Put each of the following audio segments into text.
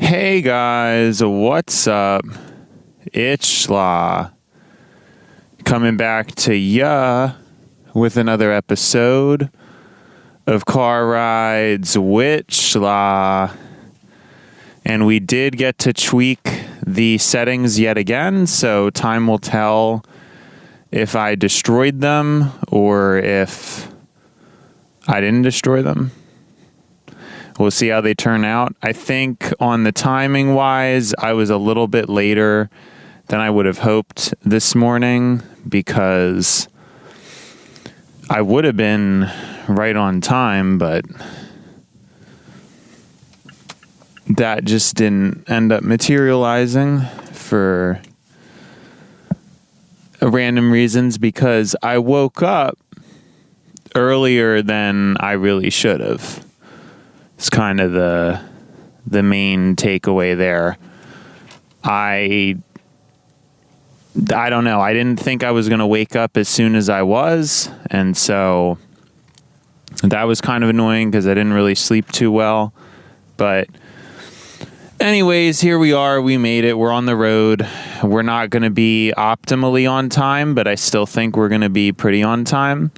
Hey guys, what's up? It's Schla coming back to ya with another episode of Car Rides with Schla. And we did get to tweak the settings yet again, so time will tell if I destroyed them or if I didn't destroy them. We'll see how they turn out. I think on the timing wise, I was a little bit later than I would have hoped this morning because I would have been right on time, but that just didn't end up materializing for random reasons because I woke up earlier than I really should have. It's kind of the main takeaway there. I don't know. I didn't think I was going to wake up as soon as I was, and so that was kind of annoying because I didn't really sleep too well. But anyways, here we are. We made it. We're on the road. We're not going to be optimally on time, but I still think we're going to be pretty on time.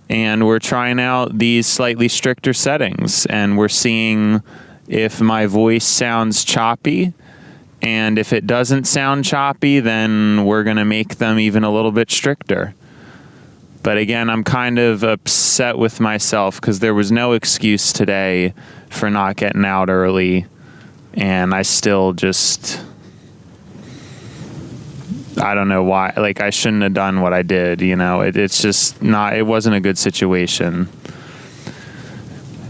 And we're trying out these slightly stricter settings, and we're seeing if my voice sounds choppy. And if it doesn't sound choppy, then we're going to make them even a little bit stricter. But again, I'm kind of upset with myself because there was no excuse today for not getting out early. And I still just, I don't know why. Like, I shouldn't have done what I did, you know. It's just not, it wasn't a good situation.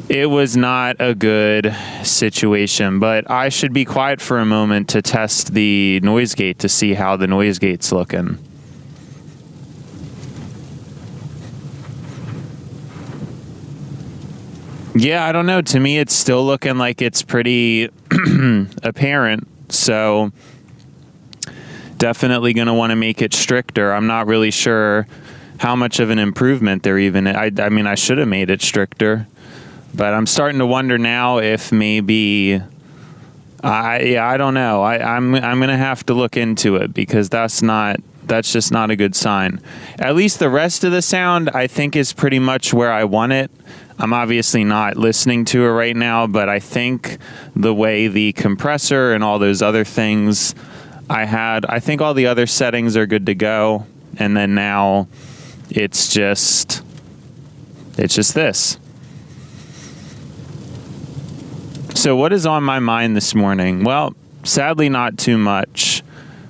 It was not a good situation, but I should be quiet for a moment to test the noise gate to see how the noise gate's looking. Yeah, I don't know. To me, it's still looking like it's pretty apparent, so definitely going to want to make it stricter. I'm not really sure how much of an improvement there even. I mean, I should have made it stricter, but I'm starting to wonder now if maybe I don't know. I'm going to have to look into it because that's just not a good sign. At least the rest of the sound I think is pretty much where I want it. I'm obviously not listening to it right now, but I think the way the compressor and all those other things I think all the other settings are good to go, and then now it's just this. So what is on my mind this morning? Well, sadly not too much.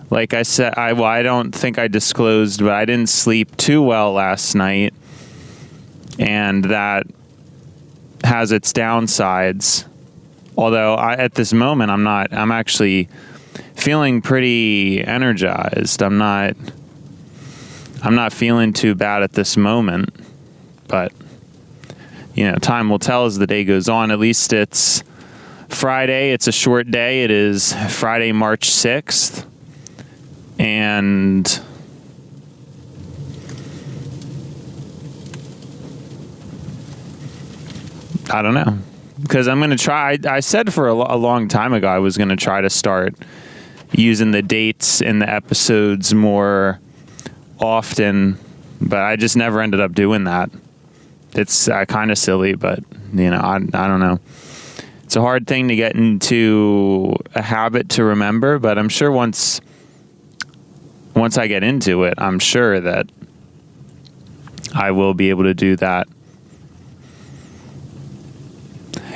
Like I said, I don't think I disclosed, but I didn't sleep too well last night, and that has its downsides. Although at this moment I'm actually feeling pretty energized. I'm not feeling too bad at this moment, but you know, time will tell as the day goes on. At least it's Friday. It's a short day. It is Friday, March 6th. And I don't know, because I'm going to try. I said for a long time ago I was going to try to start using the dates in the episodes more often, but I just never ended up doing that. It's kind of silly, but you know, I don't know. It's a hard thing to get into a habit to remember, but I'm sure once I get into it, I'm sure that I will be able to do that.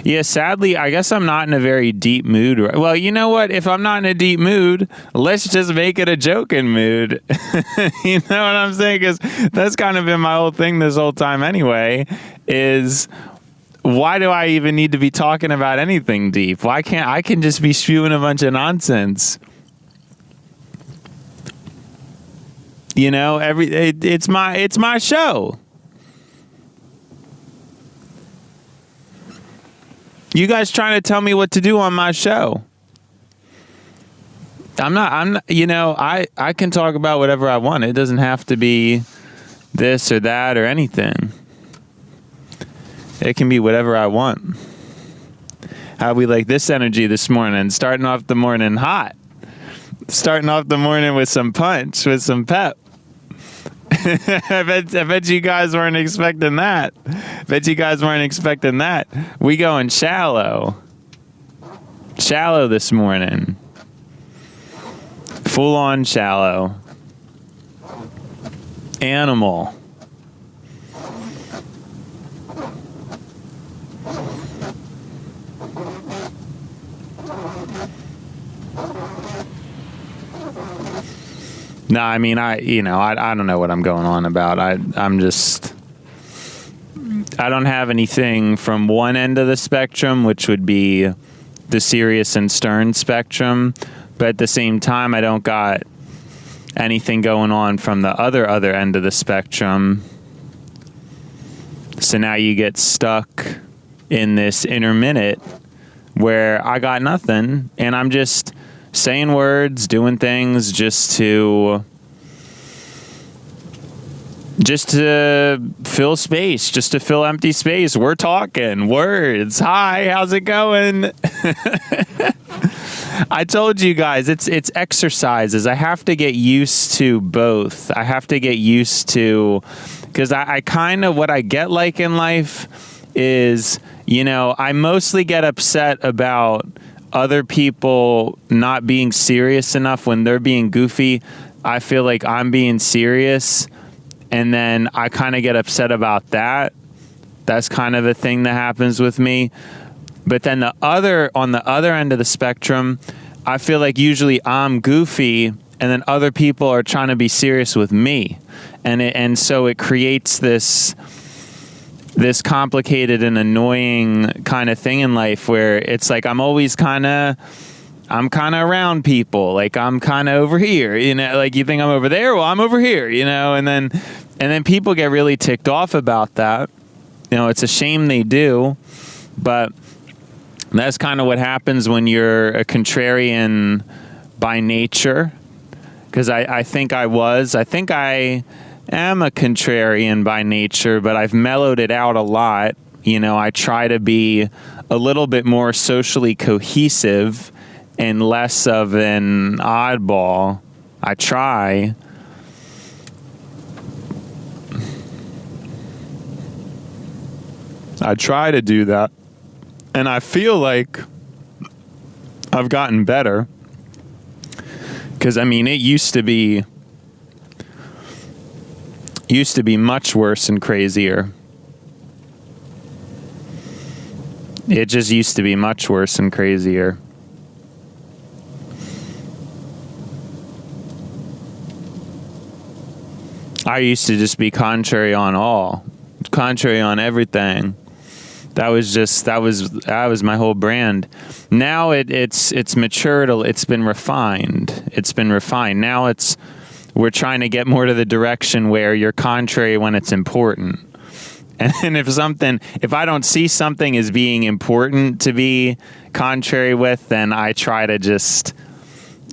Yeah, sadly, I guess I'm not in a very deep mood. Well, you know what? If I'm not in a deep mood, let's just make it a joking mood. You know what I'm saying? Because that's kind of been my whole thing this whole time anyway, is why do I even need to be talking about anything deep? Why can't I can just be spewing a bunch of nonsense? You know, it's my show. You guys trying to tell me what to do on my show. I'm not, you know, I can talk about whatever I want. It doesn't have to be this or that or anything. It can be whatever I want. How we like this energy this morning, starting off the morning hot, starting off the morning with some punch, with some pep. I bet you guys weren't expecting that. We going shallow this morning. Full on shallow. Animal. No, I mean, I don't know what I'm going on about. I don't have anything from one end of the spectrum, which would be the serious and stern spectrum. But at the same time, I don't got anything going on from the other end of the spectrum. So now you get stuck in this intermittent where I got nothing and I'm just saying words, doing things just to fill space, just to fill empty space. We're talking words. Hi, how's it going? I told you guys, it's exercises. I have to get used to both. I have to get used to, because I kind of, what I get like in life is, I mostly get upset about other people not being serious enough when they're being goofy. I feel like I'm being serious, and then I kind of get upset about that. That's kind of a thing that happens with me. But then on the other end of the spectrum, I feel like usually I'm goofy, and then other people are trying to be serious with me, and so it creates this complicated and annoying kind of thing in life where it's like I'm kind of around people, like I'm kind of over here, like you think I'm over there, well I'm over here, and then people get really ticked off about that. It's a shame they do, but that's kind of what happens when you're a contrarian by nature, because I think I am a contrarian by nature, but I've mellowed it out a lot. I try to be a little bit more socially cohesive and less of an oddball. I try. To do that. And I feel like I've gotten better. Because, it used to be much worse and crazier. It just used to be much worse and crazier. I used to just be contrary on everything. That was my whole brand. Now it's matured. It's been refined. Now we're trying to get more to the direction where you're contrary when it's important. And if I don't see something as being important to be contrary with, then I try to just,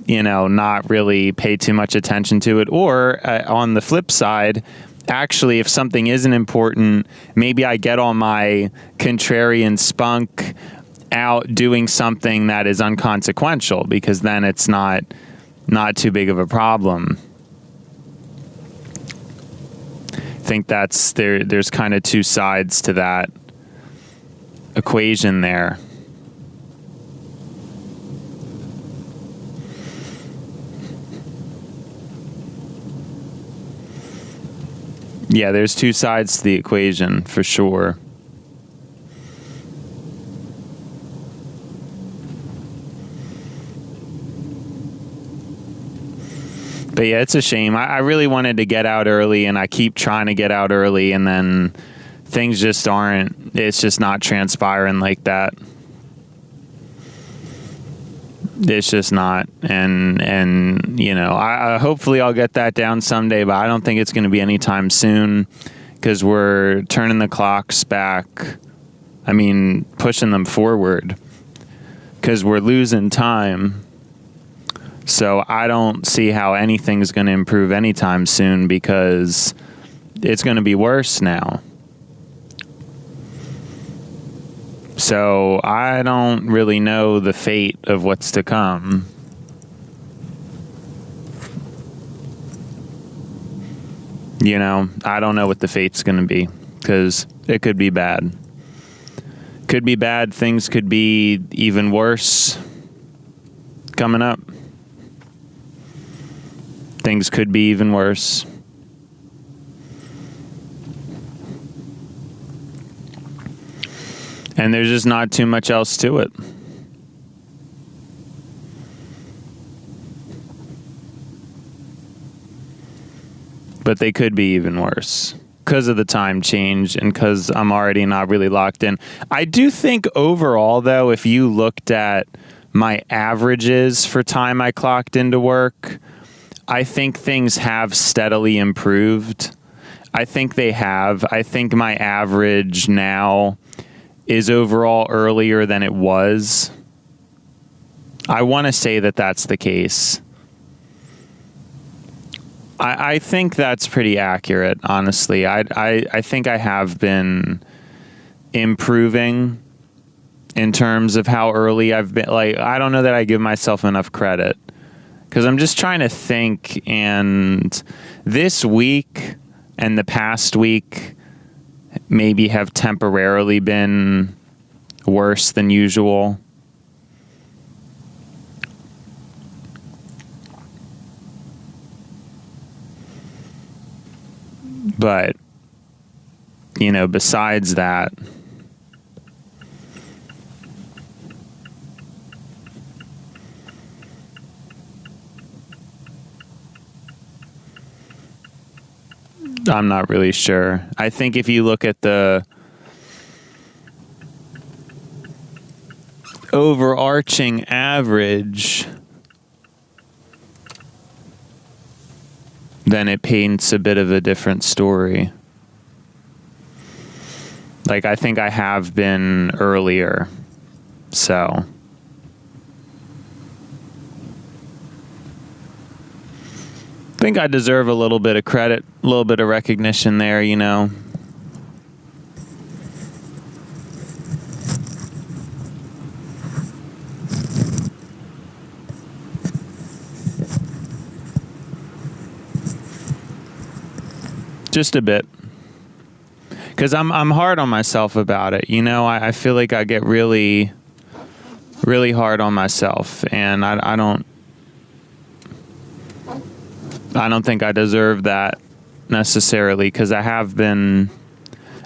not really pay too much attention to it. Or on the flip side, actually, if something isn't important, maybe I get all my contrarian spunk out doing something that is unconsequential, because then it's not too big of a problem. I think there's kind of two sides to that equation there. Yeah, there's two sides to the equation, for sure. But yeah, it's a shame. I really wanted to get out early, and I keep trying to get out early, and then things just aren't, it's just not transpiring like that. It's just not. And I hopefully I'll get that down someday, but I don't think it's going to be anytime soon, because we're turning the clocks back. Pushing them forward, because we're losing time. So I don't see how anything's going to improve anytime soon, because it's going to be worse now. So I don't really know the fate of what's to come. You know, I don't know what the fate's going to be, because it could be bad. Could be bad. Things could be even worse coming up. Things could be even worse. And there's just not too much else to it. But they could be even worse because of the time change and because I'm already not really locked in. I do think overall, though, if you looked at my averages for time I clocked into work, I think things have steadily improved. I think they have. I think my average now is overall earlier than it was. I want to say that that's the case. I think that's pretty accurate, honestly. I think I have been improving in terms of how early I've been. Like, I don't know that I give myself enough credit, because I'm just trying to think, and this week and the past week maybe have temporarily been worse than usual. But, you know, besides that, I'm not really sure. I think if you look at the overarching average, then it paints a bit of a different story. Like, I think I have been earlier, so I think I deserve a little bit of credit, a little bit of recognition there, you know. Just a bit. Because I'm hard on myself about it, you know. I feel like I get really, really hard on myself, and I don't think I deserve that necessarily, because I have been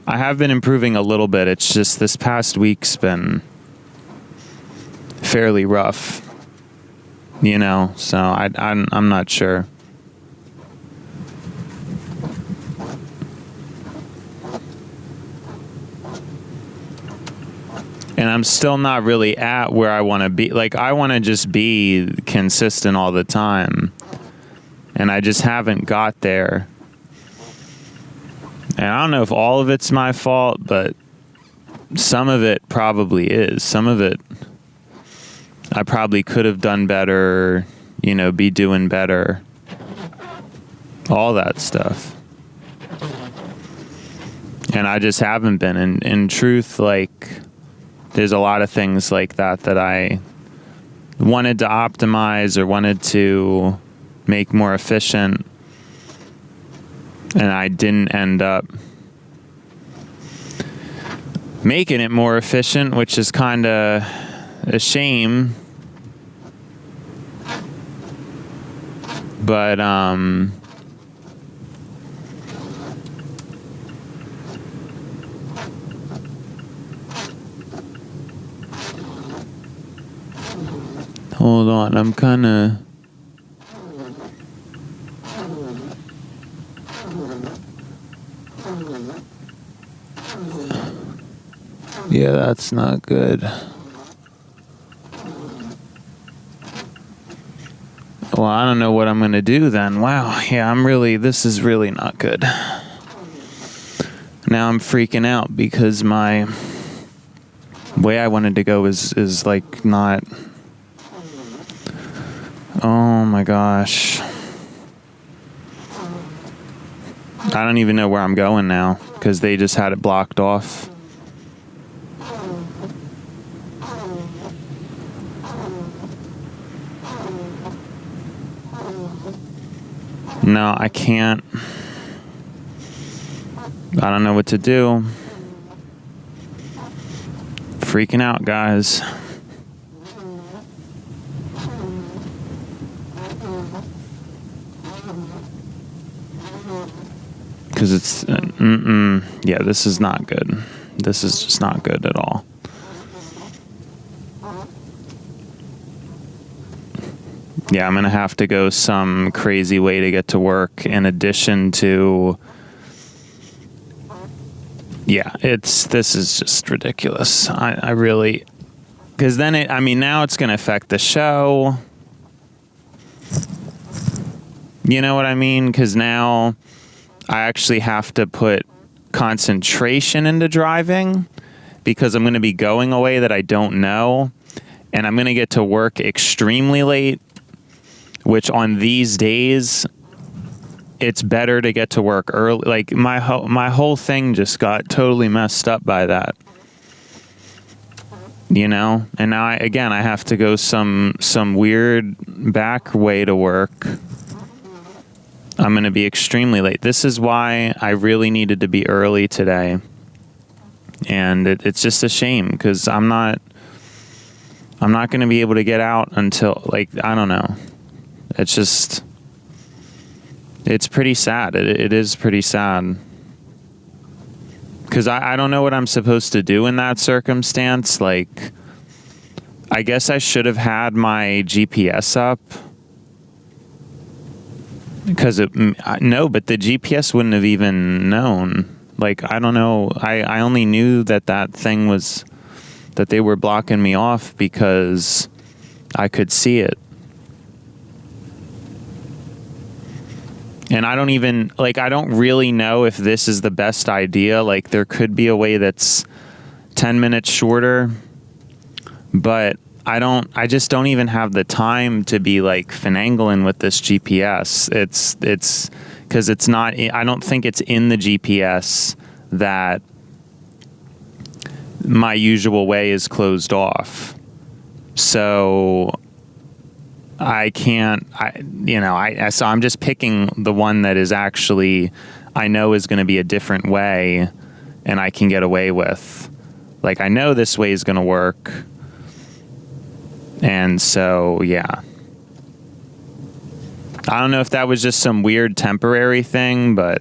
improving a little bit. It's just this past week's been fairly rough, you know. So I'm not sure. And I'm still not really at where I want to be. Like, I want to just be consistent all the time. And I just haven't got there. And I don't know if all of it's my fault, but some of it probably is. Some of it I probably could have done better, you know, be doing better. All that stuff. And I just haven't been. And in truth, like, there's a lot of things like that I wanted to optimize or wanted to make more efficient, and I didn't end up making it more efficient, which is kind of a shame. But hold on, I'm kind of... Yeah, that's not good. Well, I don't know what I'm going to do then. Wow, yeah, this is really not good. Now I'm freaking out because my way I wanted to go is like not... Oh my gosh. I don't even know where I'm going now because they just had it blocked off. No, I can't. I don't know what to do. Freaking out, guys. Because it's... yeah, this is not good. This is just not good at all. Yeah, I'm going to have to go some crazy way to get to work in addition to... Yeah, this is just ridiculous. I really... Because then now it's going to affect the show. You know what I mean? Because now I actually have to put concentration into driving because I'm going to be going away that I don't know. And I'm going to get to work extremely late, which on these days, it's better to get to work early. Like my whole thing just got totally messed up by that. You know? And now I have to go some weird back way to work. I'm going to be extremely late. This is why I really needed to be early today. And it's just a shame because I'm not going to be able to get out until, like, I don't know. It's just, it's pretty sad. It is pretty sad. Because I don't know what I'm supposed to do in that circumstance. Like, I guess I should have had my GPS up. Because no, but the GPS wouldn't have even known. Like, I don't know. I only knew that thing was, that they were blocking me off because I could see it. And I don't really know if this is the best idea. Like, there could be a way that's 10 minutes shorter, but I just don't even have the time to be like finagling with this GPS. It's because it's not, I don't think it's in the GPS that my usual way is closed off. So I can't, so I'm just picking the one that is actually, I know is going to be a different way and I can get away with. Like, I know this way is going to work. And so, yeah. I don't know if that was just some weird temporary thing, but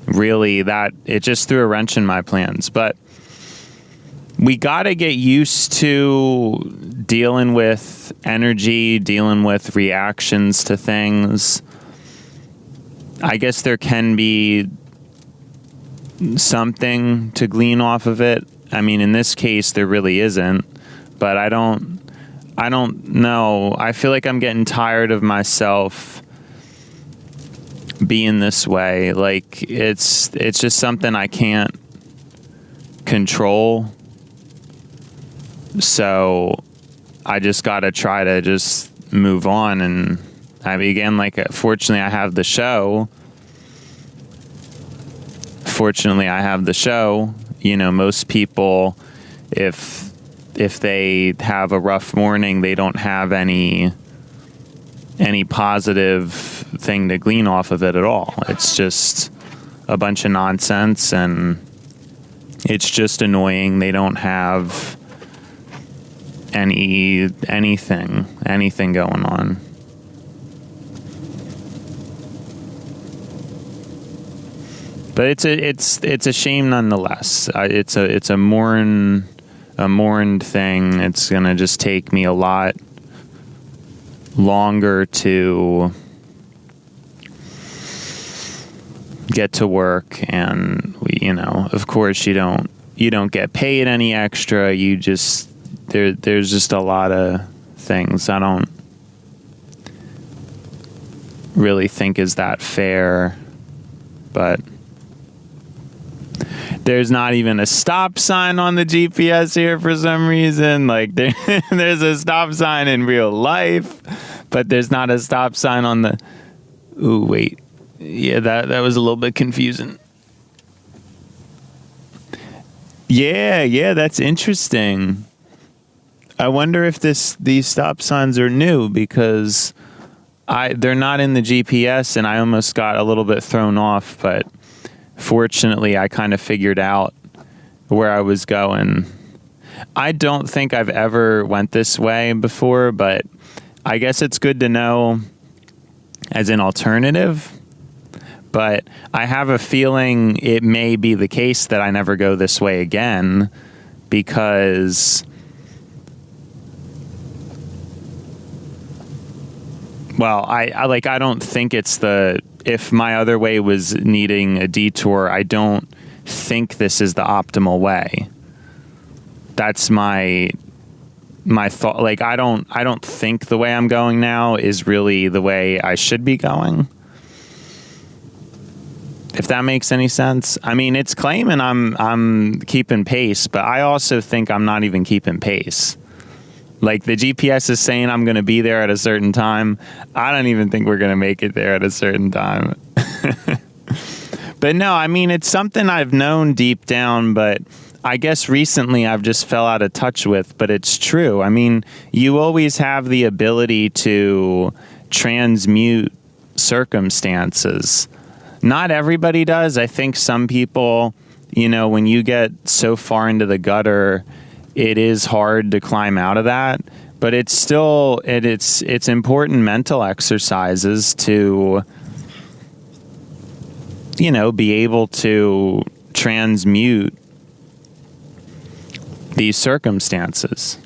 really it just threw a wrench in my plans. But we got to get used to dealing with energy, dealing with reactions to things. I guess there can be something to glean off of it. I mean, in this case, there really isn't. But I don't know. I feel like I'm getting tired of myself being this way. Like, it's just something I can't control. So I just got to try to just move on. And again, fortunately I have the show. You know, most people, if they have a rough morning, they don't have any positive thing to glean off of it at all. It's just a bunch of nonsense and it's just annoying. They don't have anything going on. But it's a shame nonetheless. It's a mourned thing. It's gonna just take me a lot longer to get to work, and of course you don't get paid any extra. You just there's just a lot of things I don't really think is that fair, but there's not even a stop sign on the GPS here for some reason. Like, there's a stop sign in real life, but there's not a stop sign on the... Ooh, wait. Yeah, that was a little bit confusing. Yeah, that's interesting. I wonder if these stop signs are new, because they're not in the GPS, and I almost got a little bit thrown off, but fortunately I kind of figured out where I was going. I don't think I've ever went this way before, but I guess it's good to know as an alternative. But I have a feeling it may be the case that I never go this way again, because, well, I don't think it's if my other way was needing a detour, I don't think this is the optimal way. That's my thought. Like, I don't think the way I'm going now is really the way I should be going. If that makes any sense. I mean, it's claiming I'm keeping pace, but I also think I'm not even keeping pace. Like, the GPS is saying I'm going to be there at a certain time. I don't even think we're going to make it there at a certain time. But no, I mean, it's something I've known deep down, but I guess recently I've just fell out of touch with, but it's true. I mean, you always have the ability to transmute circumstances. Not everybody does. I think some people, when you get so far into the gutter, it is hard to climb out of that. But it's still, it's important mental exercises to, be able to transmute these circumstances.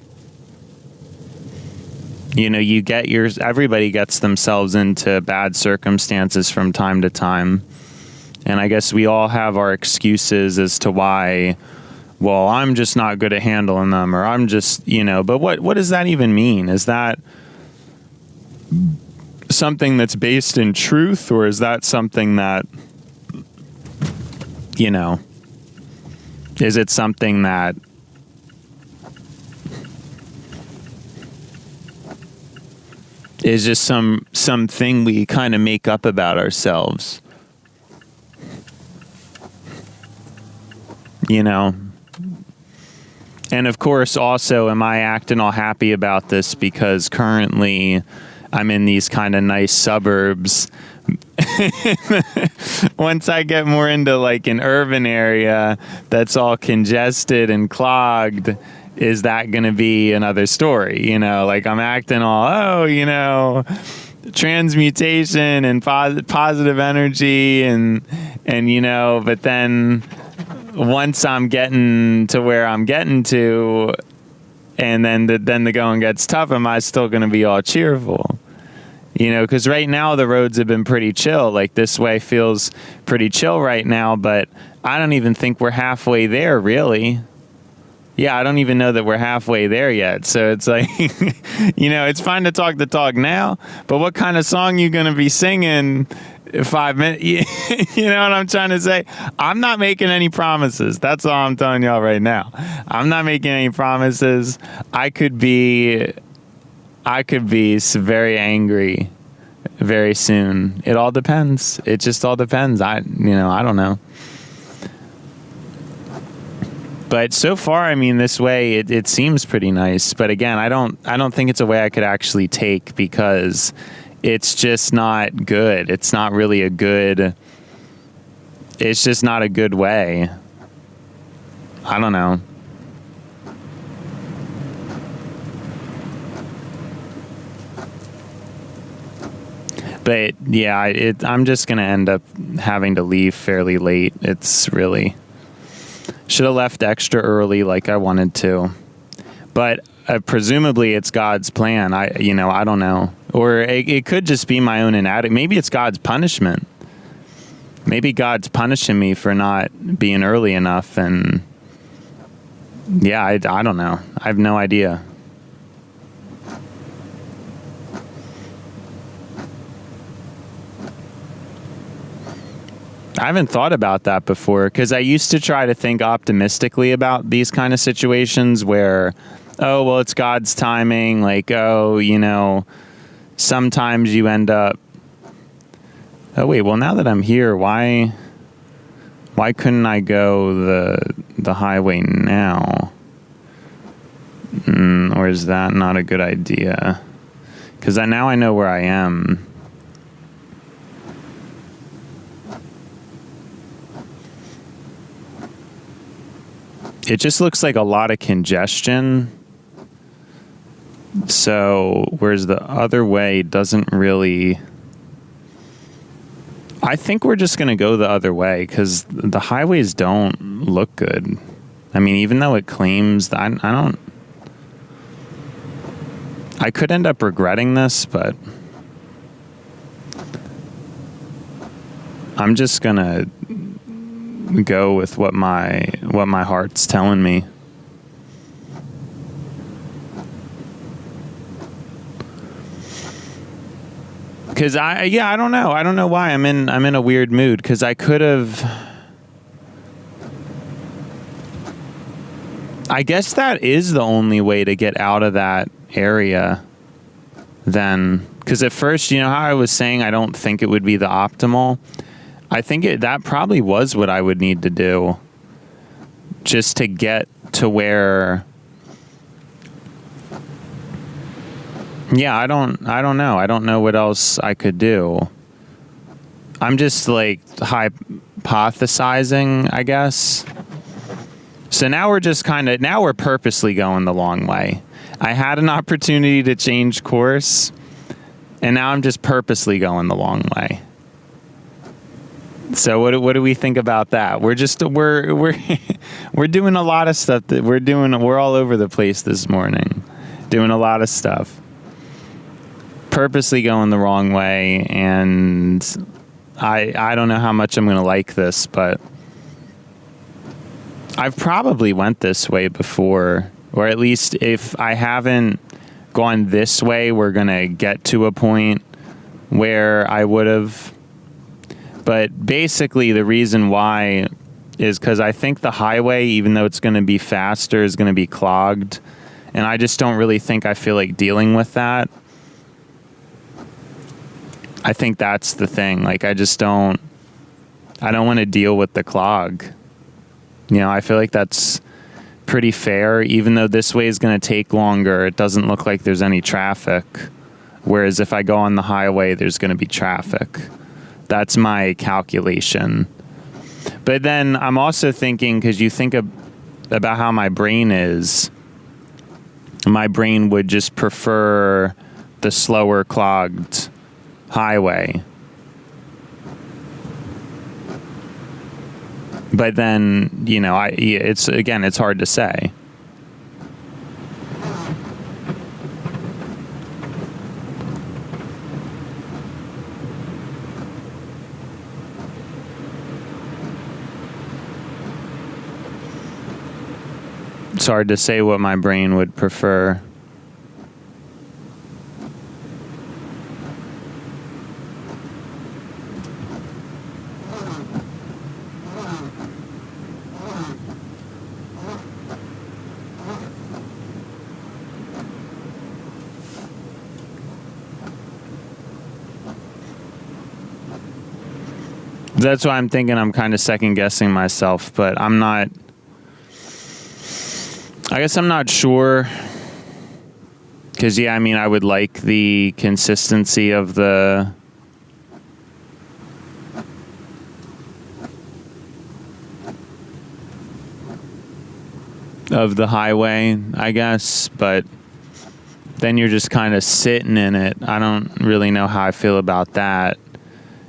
Everybody gets themselves into bad circumstances from time to time. And I guess we all have our excuses as to why, well, I'm just not good at handling them, or I'm just, but what does that even mean? Is that something that's based in truth, or is that something that, is it something that is just something we kind of make up about ourselves? And of course, also, am I acting all happy about this because currently I'm in these kind of nice suburbs? Once I get more into like an urban area that's all congested and clogged, is that going to be another story? Like, I'm acting all, transmutation and positive energy and but then once I'm getting to where I'm getting to, and then the going gets tough, am I still going to be all cheerful? Because right now the roads have been pretty chill. Like, this way feels pretty chill right now, but I don't even think we're halfway there, really. Yeah, I don't even know that we're halfway there yet. So it's like, it's fine to talk the talk now, but what kind of song you going to be singing 5 minutes? You know what I'm trying to say? I'm not making any promises. That's all I'm telling y'all right now. I'm not making any promises. I could be very angry very soon. It all depends. It just all depends. I don't know. But so far, I mean, this way, it seems pretty nice. But again, I don't think it's a way I could actually take, because it's just not good. It's not really it's just not a good way. I don't know. But yeah, I'm just going to end up having to leave fairly late. It's really... Should have left extra early like I wanted to. But presumably it's God's plan. I don't know. Or it could just be my own inadequacy. Maybe it's God's punishment. Maybe God's punishing me for not being early enough. And yeah, I don't know. I have no idea. I haven't thought about that before, because I used to try to think optimistically about these kind of situations where, oh, well, it's God's timing. Like, oh, sometimes you end up... Oh, wait, well, now that I'm here, why couldn't I go the highway now? Or is that not a good idea? Because now I know where I am. It just looks like a lot of congestion. So, whereas the other way doesn't really... I think we're just going to go the other way because the highways don't look good. I mean, even though it claims that I don't... I could end up regretting this, but I'm just going to go with what my heart's telling me. Because I don't know. I don't know why I'm in a weird mood. Because I could have. I guess that is the only way to get out of that area. Then, because at first, you know how I was saying I don't think it would be the optimal. I think that probably was what I would need to do, just to get to where. Yeah, I don't know. I don't know what else I could do. I'm just like hypothesizing, I guess. So now we're purposely going the long way. I had an opportunity to change course, and now I'm just purposely going the long way. So what do we think about that? We're doing a lot of stuff that we're all over the place this morning, doing a lot of stuff. Purposely going the wrong way, and I don't know how much I'm going to like this, but I've probably went this way before, or at least if I haven't gone this way, we're going to get to a point where I would have. But basically the reason why is because I think the highway, even though it's going to be faster, is going to be clogged, and I just don't really think I feel like dealing with that. I think that's the thing. Like, I don't want to deal with the clog. You know, I feel like that's pretty fair. Even though this way is going to take longer, it doesn't look like there's any traffic. Whereas if I go on the highway, there's going to be traffic. That's my calculation. But then I'm also thinking, because you think about how my brain is, my brain would just prefer the slower clogged highway. But then, you know, it's hard to say. It's hard to say what my brain would prefer. That's why I'm thinking I'm kind of second guessing myself, but I'm not. I guess I'm not sure. Because, yeah, I mean, I would like the consistency of the highway, I guess, but then you're just kind of sitting in it. I don't really know how I feel about that.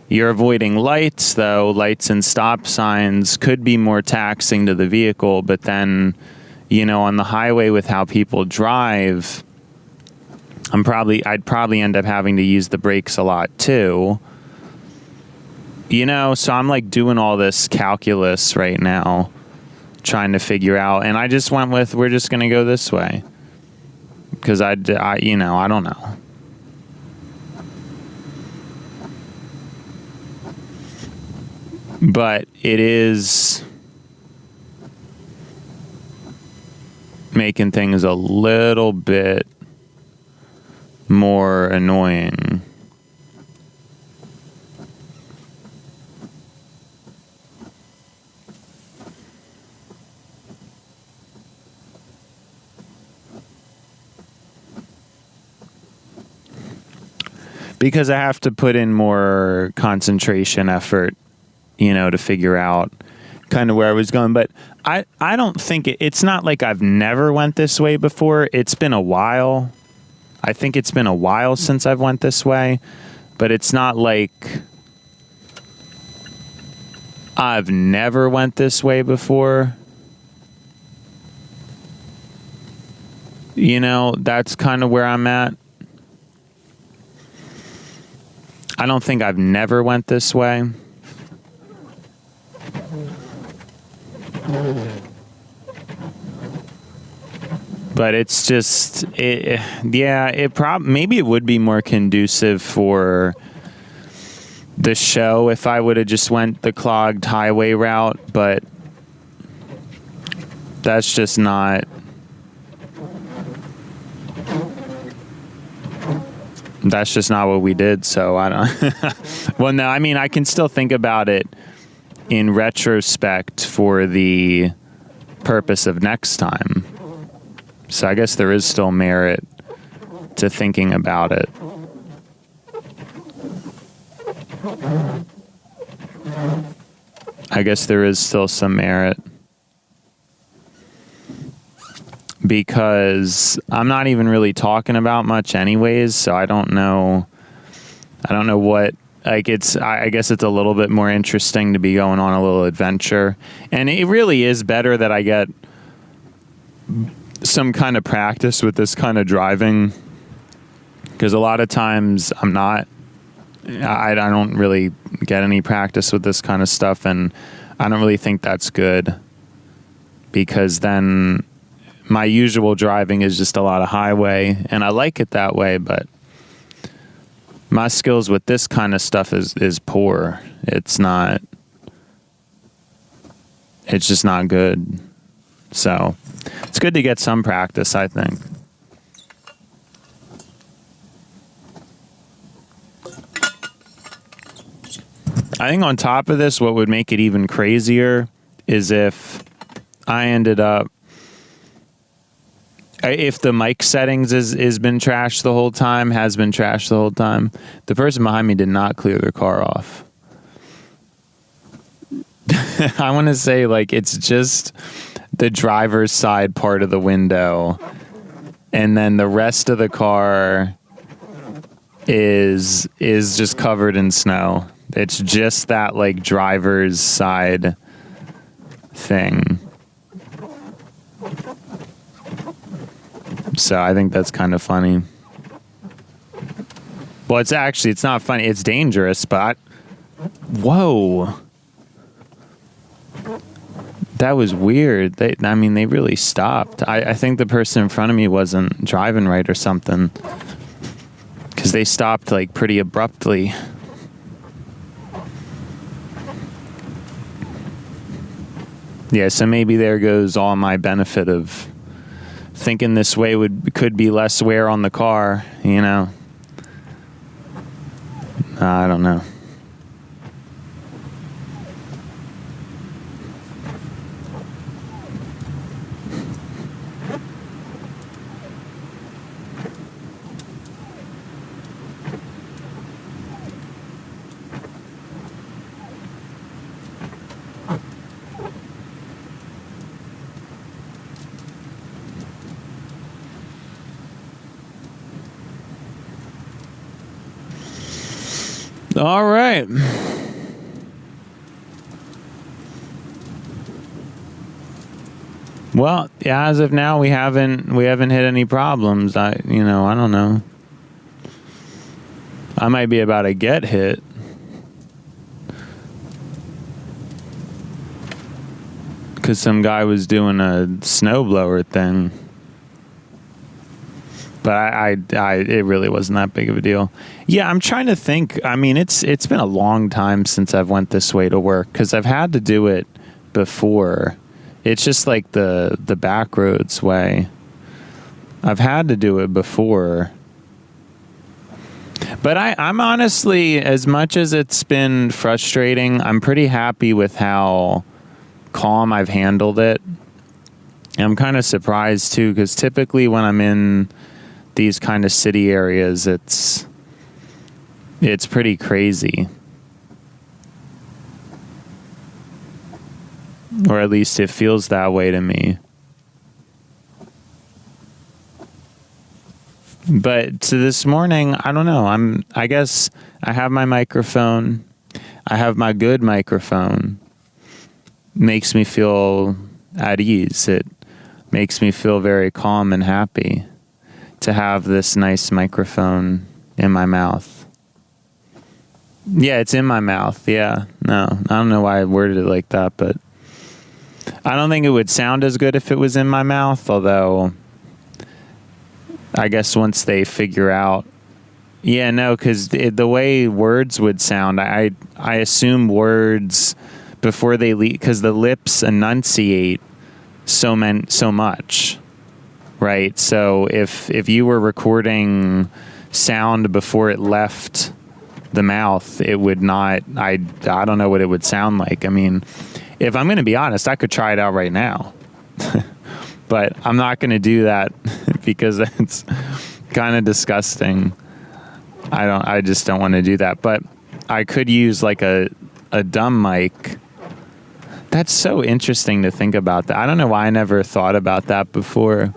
You're avoiding lights, though. Lights and stop signs could be more taxing to the vehicle, but then, you know, on the highway with how people drive, I'd probably end up having to use the brakes a lot too. You know, so I'm like doing all this calculus right now, trying to figure out, and I just went with, we're just going to go this way. Because I don't know. But it is making things a little bit more annoying. because I have to put in more concentration effort, to figure out kind of where I was going. But I don't think it's not like I've never went this way before. It's been a while. I think it's been a while since I've went this way, but it's not like I've never went this way before. That's kind of where I'm at. I don't think I've never went this way. But it's just, maybe it would be more conducive for the show if I would have just went the clogged highway route, but that's just not. That's just not what we did, so I don't. Well, no, I mean, I can still think about it in retrospect for the purpose of next time. So I guess there is still merit to thinking about it. I guess there is still some merit. Because I'm not even really talking about much anyways, so I don't know what, like, I guess it's a little bit more interesting to be going on a little adventure. And it really is better that I get some kind of practice with this kind of driving, because a lot of times I don't really get any practice with this kind of stuff, and I don't really think that's good, because then my usual driving is just a lot of highway, and I like it that way, but my skills with this kind of stuff is poor. It's just not good. So it's good to get some practice, I think. I think on top of this, what would make it even crazier is if I ended up, if the mic settings has been trashed the whole time, the person behind me did not clear their car off. I want to say, like, it's just the driver's side part of the window, and then the rest of the car is just covered in snow. It's just that, like, driver's side thing. So I think that's kind of funny. Well, it's not funny. It's dangerous, but whoa. That was weird. They really stopped. I think the person in front of me wasn't driving right or something, because they stopped, like, pretty abruptly. Yeah, so maybe there goes all my benefit of thinking this way could be less wear on the car, I don't know. All right. Well, yeah, as of now, we haven't hit any problems. I don't know. I might be about to get hit. Because some guy was doing a snowblower thing. But it really wasn't that big of a deal. Yeah, I'm trying to think. I mean, it's been a long time since I've went this way to work, because I've had to do it before. It's just like the back roads way. I've had to do it before. But I'm honestly, as much as it's been frustrating, I'm pretty happy with how calm I've handled it. I'm kind of surprised too, because typically when I'm in these kind of city areas, it's It's pretty crazy. Or at least it feels that way to me. But so this morning, I don't know. I guess I have my microphone. I have my good microphone. Makes me feel at ease. It makes me feel very calm and happy to have this nice microphone in my mouth. Yeah, it's in my mouth. Yeah. No, I don't know why I worded it like that, but I don't think it would sound as good if it was in my mouth, although I guess once they figure out, yeah, no, because the way words would sound, I assume words before they leave, because the lips enunciate so much, right? So if you were recording sound before it left the mouth, it would not. I don't know what it would sound like. I mean, if I'm going to be honest, I could try it out right now. But I'm not going to do that because it's kind of disgusting. I just don't want to do that. But I could use like a dumb mic. That's so interesting to think about that. I don't know why I never thought about that before.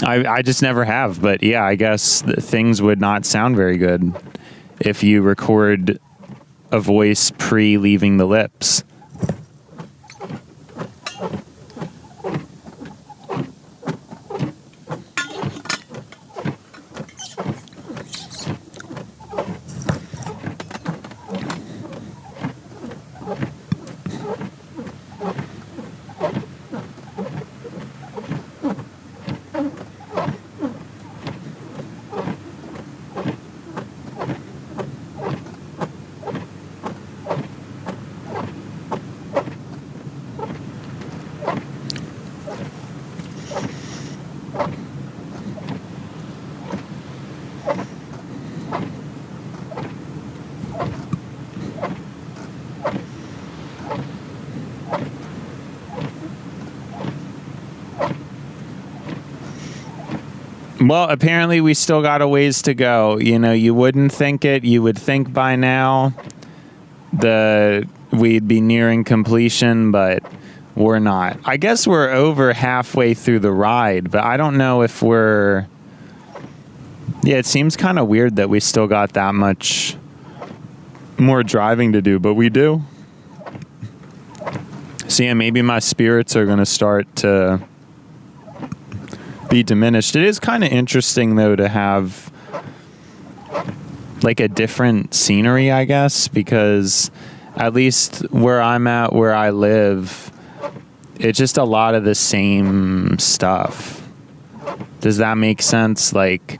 I just never have. But yeah, I guess things would not sound very good if you record a voice pre-leaving the lips. Well, apparently we still got a ways to go. You know, you wouldn't think it. You would think by now we'd be nearing completion, but we're not. I guess we're over halfway through the ride, but I don't know if we're... Yeah, it seems kind of weird that we still got that much more driving to do, but we do. So yeah, maybe my spirits are going to start to be diminished. It is kind of interesting though to have like a different scenery, I guess, because at least where I'm at, where I live, it's just a lot of the same stuff. Does that make sense? Like,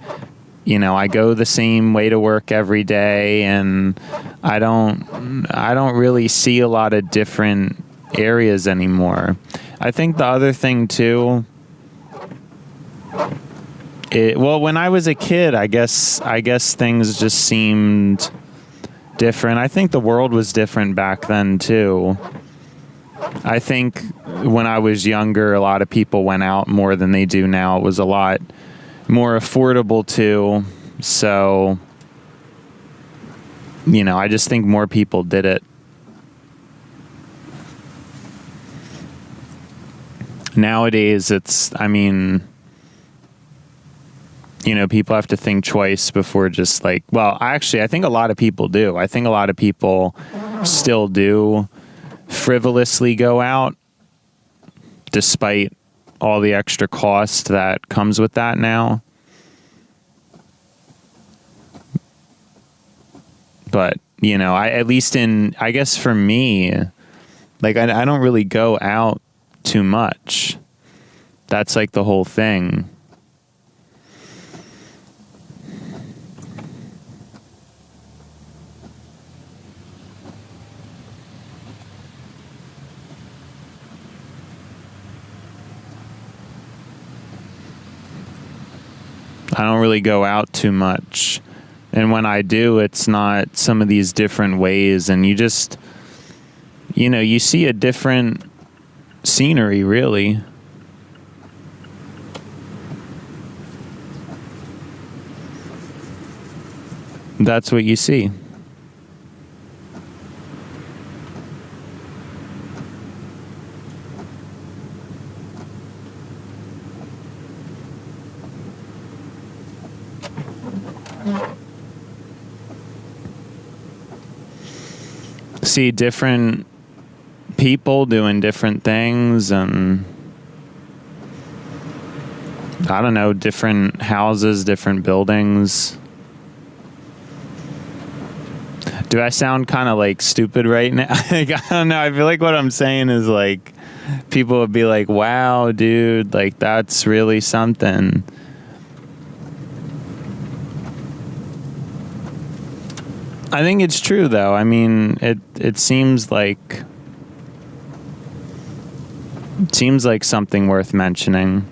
you know, I go the same way to work every day, and I don't really see a lot of different areas anymore. I think the other thing too, when I was a kid, I guess things just seemed different. I think the world was different back then too. I think when I was younger, a lot of people went out more than they do now. It was a lot more affordable too. So, you know, I just think more people did it. Nowadays, you know, people have to think twice before just like, well, actually, I think a lot of people do. I think a lot of people still do frivolously go out despite all the extra cost that comes with that now. But, you know, I guess for me, like, I don't really go out too much. That's like the whole thing. I don't really go out too much. And when I do, it's not some of these different ways. And you just, you know, you see a different scenery, really. that's what you see. See different people doing different things, and I don't know, different houses, different buildings. Do I sound kind of like stupid right now? Like, I don't know. I feel like what I'm saying is like people would be like, wow, dude, like that's really something. I think it's true though. I mean, it seems like something worth mentioning.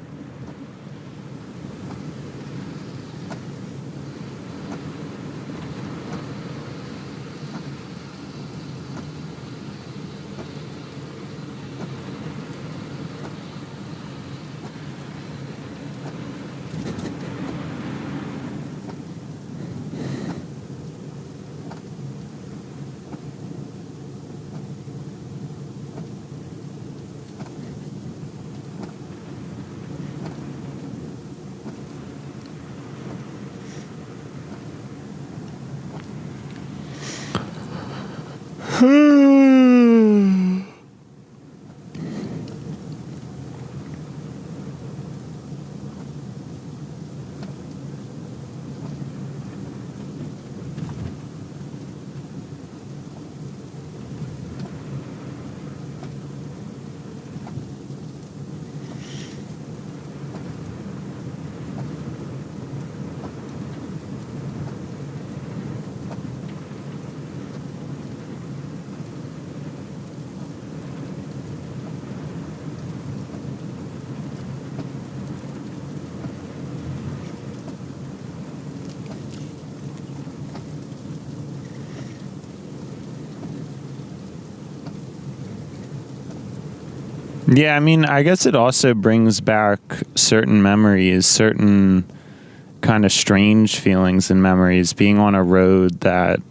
Yeah, I mean, I guess it also brings back certain memories, certain kind of strange feelings and memories, being on a road that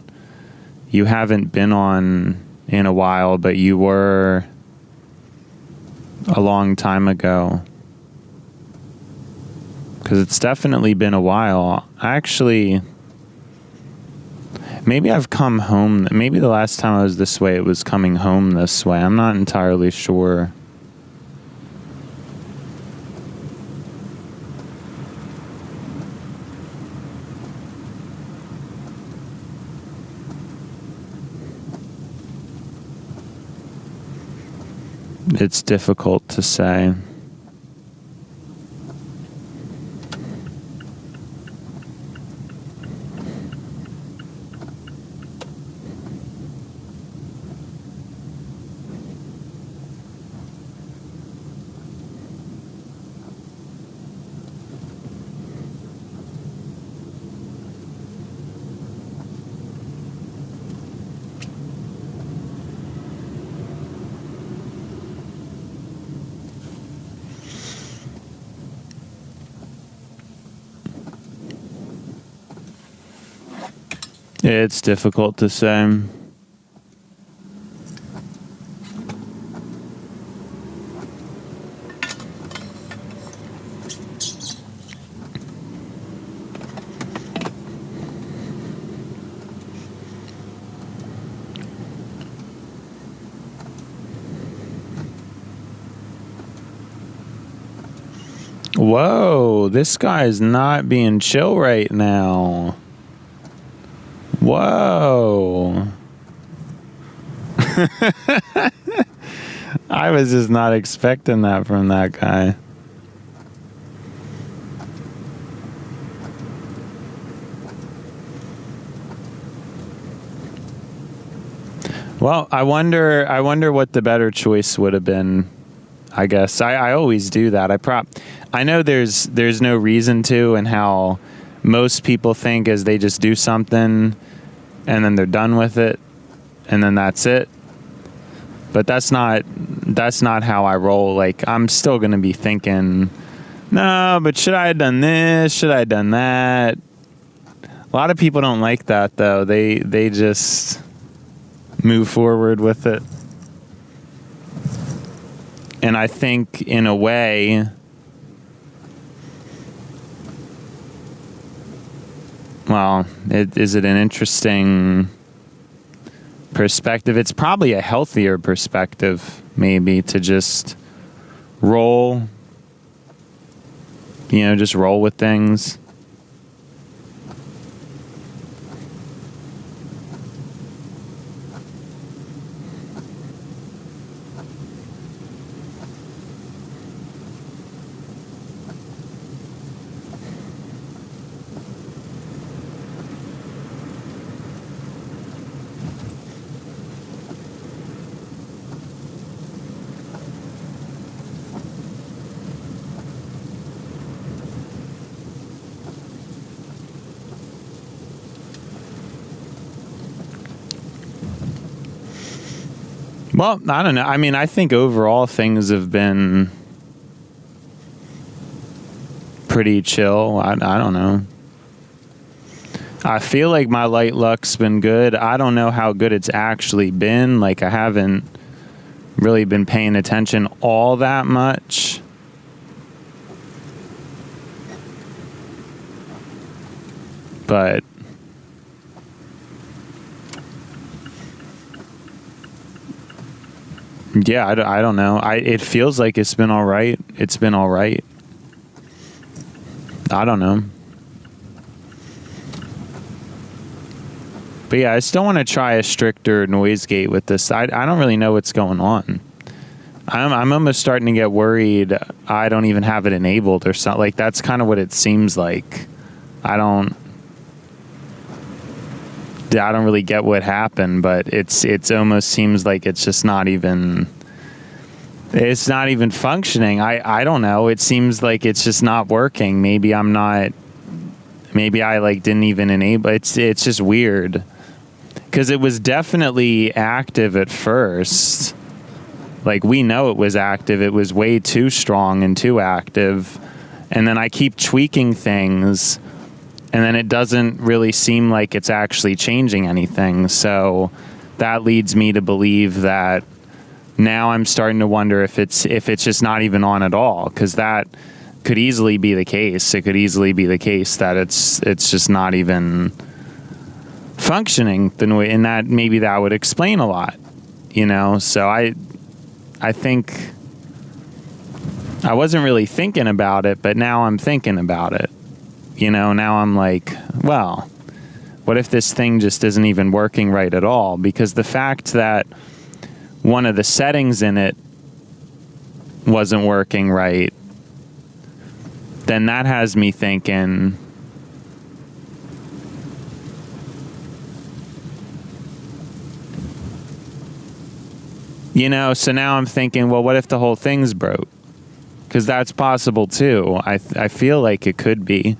you haven't been on in a while, but you were a long time ago. Because it's definitely been a while. Actually, maybe I've come home. Maybe the last time I was this way, it was coming home this way. I'm not entirely sure. It's difficult to say. It's difficult to say. Whoa, this guy is not being chill right now. Whoa. I was just not expecting that from that guy. Well, I wonder what the better choice would have been. I guess I always do that. I know there's no reason to, and how most people think is they just do something and then they're done with it and then that's it. But that's not how I roll. Like, I'm still going to be thinking, no, but should I have done this? Should I have done that? A lot of people don't like that, though. They just move forward with it. And I think, in a way, well, is it an interesting perspective? It's probably a healthier perspective, maybe, to just roll, just roll with things. Well, I don't know. I mean, I think overall things have been pretty chill. I don't know. I feel like my light luck's been good. I don't know how good it's actually been. Like, I haven't really been paying attention all that much. But yeah, I don't know. It feels like it's been all right. It's been all right. I don't know. But yeah, I still want to try a stricter noise gate with this. I don't really know what's going on. I'm almost starting to get worried I don't even have it enabled or something. Like, that's kind of what it seems like. I don't really get what happened, but it's almost seems like it's just not even functioning. I don't know. It seems like it's just not working. Maybe I like didn't even enable. It's just weird. Because it was definitely active at first. Like, we know it was active. It was way too strong and too active. And then I keep tweaking things, and then it doesn't really seem like it's actually changing anything. So that leads me to believe that now I'm starting to wonder if it's just not even on at all, because that could easily be the case. It could easily be the case that it's just not even functioning the way, and that maybe that would explain a lot, So I think I wasn't really thinking about it, but now I'm thinking about it. Now I'm like, well, what if this thing just isn't even working right at all? Because the fact that one of the settings in it wasn't working right, then that has me thinking, so now I'm thinking, well, what if the whole thing's broke? Because that's possible too. I feel like it could be.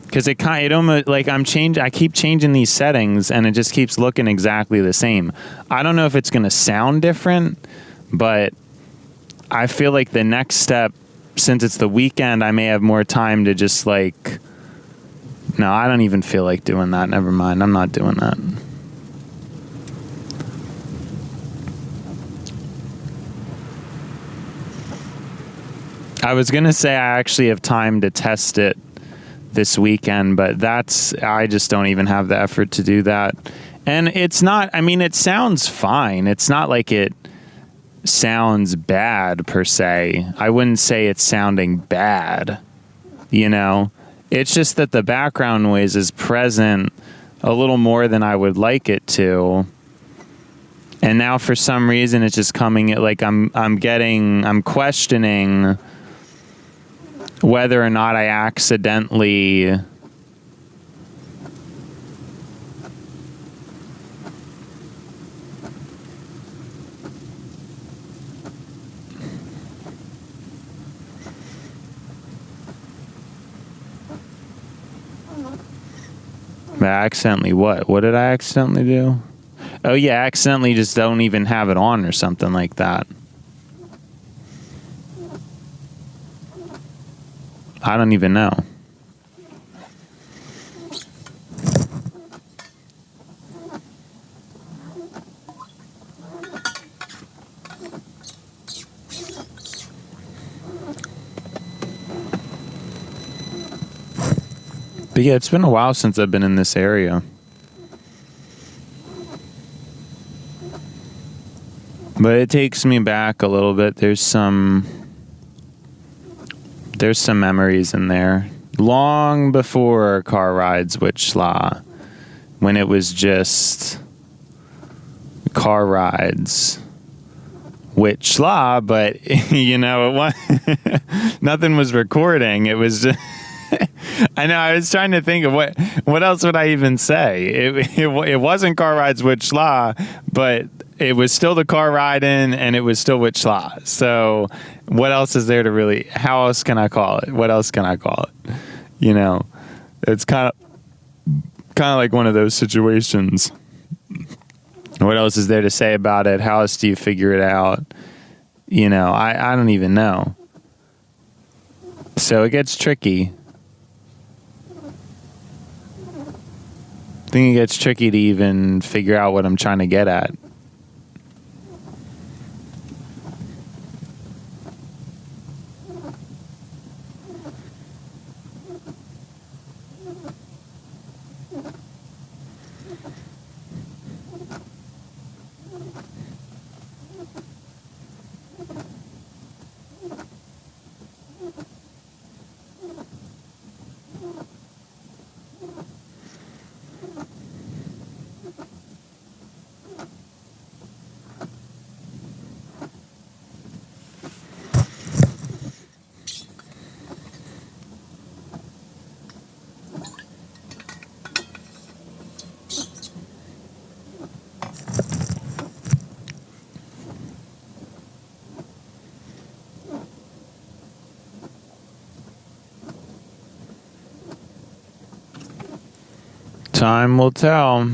Because it almost, like, I keep changing these settings and it just keeps looking exactly the same. I don't know if it's going to sound different, but I feel like the next step, since it's the weekend, I may have more time to just no, I don't even feel like doing that. Never mind. I'm not doing that. I was going to say I actually have time to test it this weekend, but I just don't even have the effort to do that. And it's not, it sounds fine. It's not like it sounds bad per se. I wouldn't say it's sounding bad, It's just that the background noise is present a little more than I would like it to. And now for some reason it's just coming, like I'm questioning whether or not I accidentally what? What did I accidentally do? Oh yeah, accidentally just don't even have it on or something like that. I don't even know. But yeah, it's been a while since I've been in this area. But it takes me back a little bit. There's some memories in there. Long before car rides with Schla, when it was just car rides with Schla, but nothing was recording. It was just I know, I was trying to think of what else would I even say. It wasn't car rides with Schla, but it was still the car riding, and it was still with Schla. So what else is there to really, how else can I call it? What else can I call it? It's kind of like one of those situations. What else is there to say about it? How else do you figure it out? I don't even know. So it gets tricky. I think it gets tricky to even figure out what I'm trying to get at. Time will tell.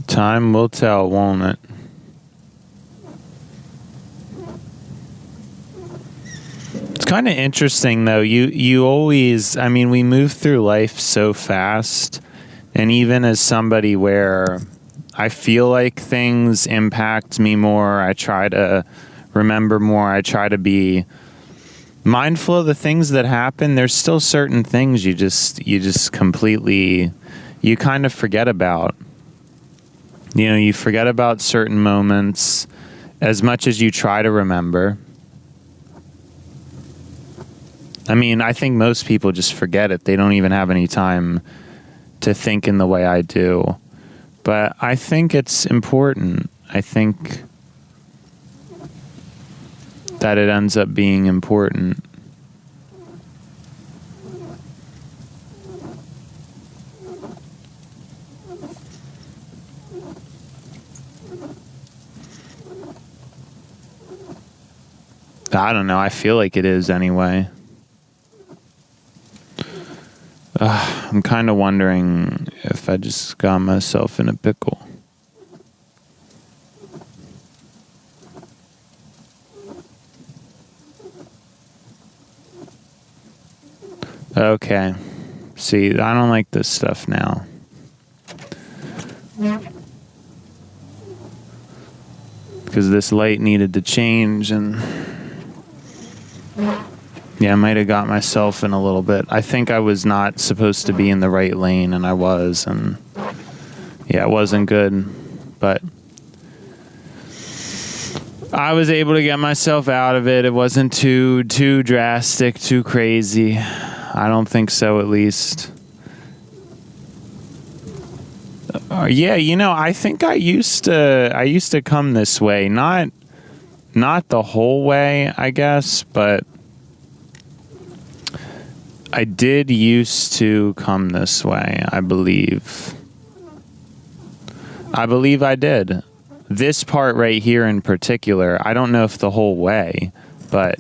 Time will tell, won't it? It's kind of interesting, though. You always, we move through life so fast, and even as somebody where I feel like things impact me more, I try to remember more, I try to be mindful of the things that happen. There's still certain things you just completely, you kind of forget about. You forget about certain moments as much as you try to remember. I think most people just forget it. They don't even have any time to think in the way I do. But I think it's important. I think that it ends up being important. I don't know. I feel like it is anyway. I'm kind of wondering if I just got myself in a pickle. Okay. See, I don't like this stuff now. Because this light needed to change, and yeah, I might have got myself in a little bit. I think I was not supposed to be in the right lane, and I was, and yeah, it wasn't good. But I was able to get myself out of it. It wasn't too drastic, too crazy. I don't think so, at least. Yeah, I think I used to come this way, not the whole way, I guess, but I did used to come this way, I believe. I did. This part right here in particular, I don't know if the whole way, but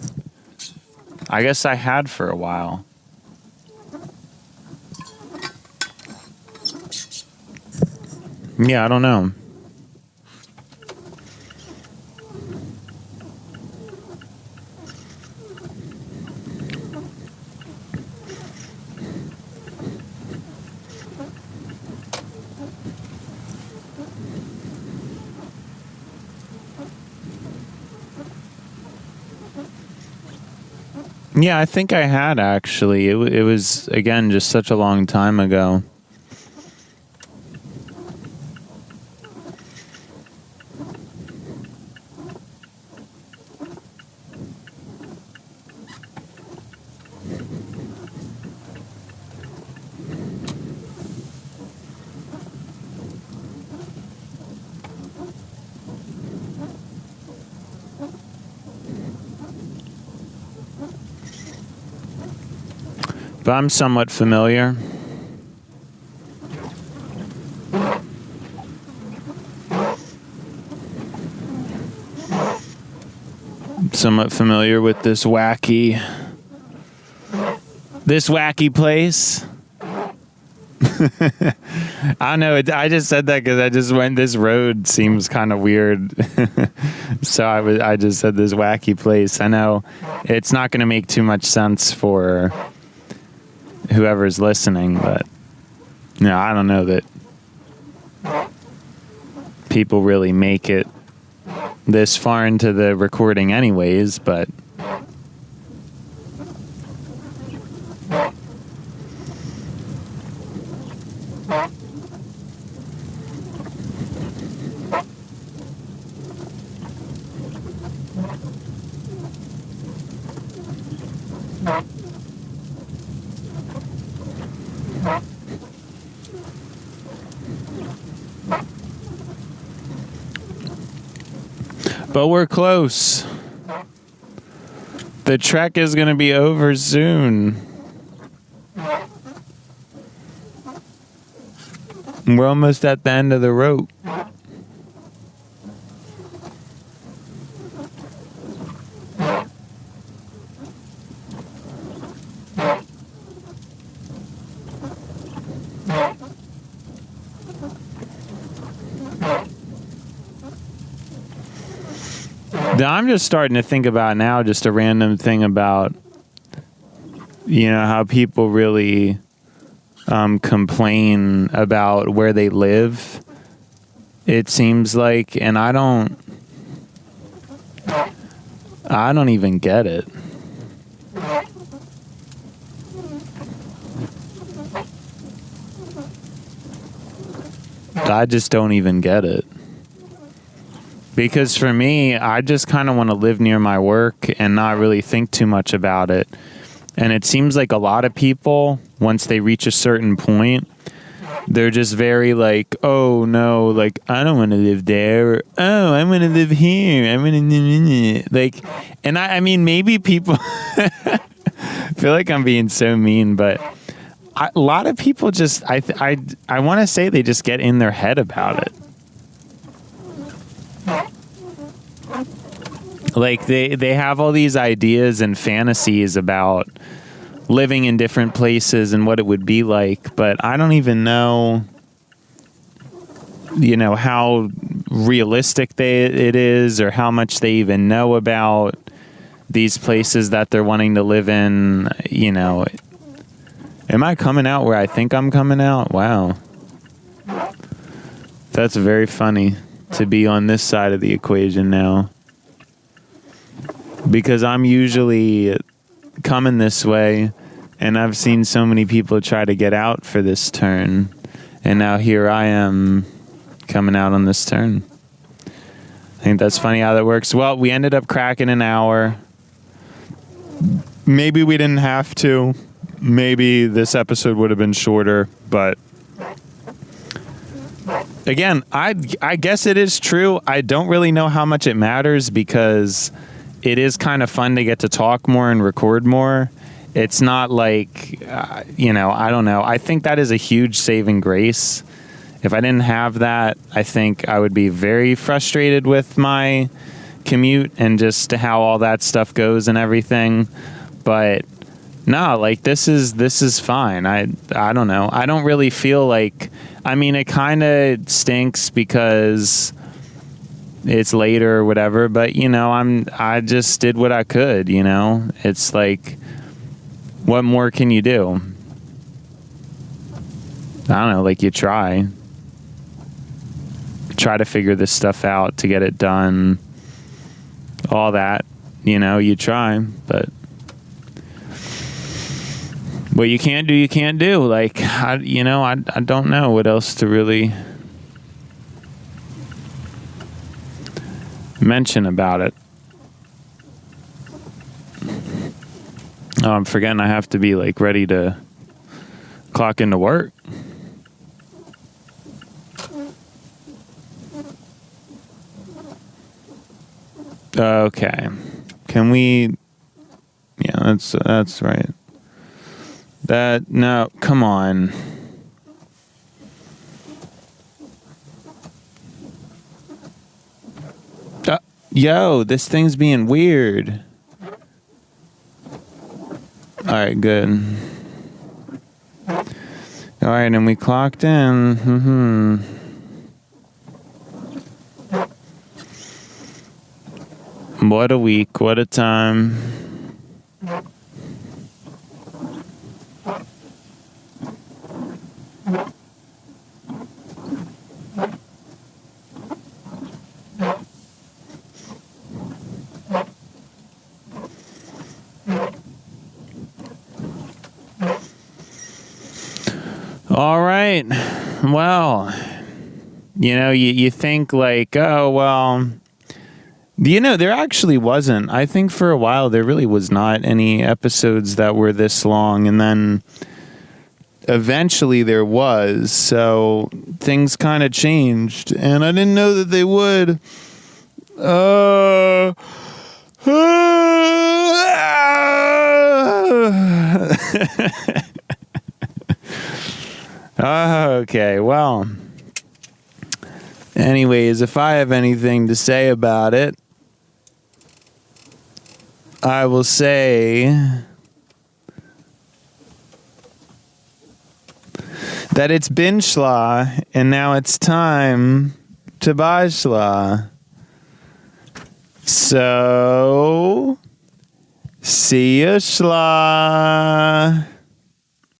I guess I had for a while. Yeah, I don't know. Yeah, I think I had actually. It was, again, just such a long time ago. But I'm somewhat familiar. Somewhat familiar with this wacky place. I don't know. I just said that because I just went. This road seems kind of weird, so I just said this wacky place. I know it's not going to make too much sense for whoever's listening, but I don't know that people really make it this far into the recording, anyways. But we're close. The trek is going to be over soon. We're almost at the end of the rope. I'm just starting to think about now, just a random thing about, how people really complain about where they live, it seems like, and I don't even get it. I just don't even get it. Because for me, I just kind of want to live near my work and not really think too much about it. And it seems like a lot of people, once they reach a certain point, they're just very like, oh no, like, I don't want to live there. Or, oh, I want to live here. I want to like, and I mean, maybe people I feel like I'm being so mean, but a lot of people just, I want to say they just get in their head about it. Like they have all these ideas and fantasies about living in different places and what it would be like, but I don't even know, how realistic it is, or how much they even know about these places that they're wanting to live in. Am I coming out where I think I'm coming out? Wow. That's very funny to be on this side of the equation now. Because I'm usually coming this way, and I've seen so many people try to get out for this turn, and now here I am coming out on this turn. I think that's funny how that works. Well, we ended up cracking an hour. Maybe we didn't have to. Maybe this episode would have been shorter, but again, I guess it is true. I don't really know how much it matters, because it is kind of fun to get to talk more and record more. It's not like, I don't know. I think that is a huge saving grace. If I didn't have that, I think I would be very frustrated with my commute and just how all that stuff goes and everything. But no, like this is fine. I don't know. I don't really feel like, it kind of stinks because it's later or whatever, but I just did what I could, It's like, what more can you do? I don't know, like you try to figure this stuff out, to get it done, all that, you try, but what you can't do, you can't do. Like, I don't know what else to really mention about it. Oh, I'm forgetting I have to be like ready to clock into work. Okay. Can we? Yeah, that's right. No, come on. Yo, this thing's being weird. All right, good. All right, and we clocked in. What a week, what a time. All right. Well, you think like, oh, well, there actually wasn't. I think for a while there really was not any episodes that were this long. And then eventually there was. So things kind of changed. And I didn't know that they would. Okay, well, anyways, if I have anything to say about it, I will say that it's been schla, and now it's time to bajl. So, see ya, schla.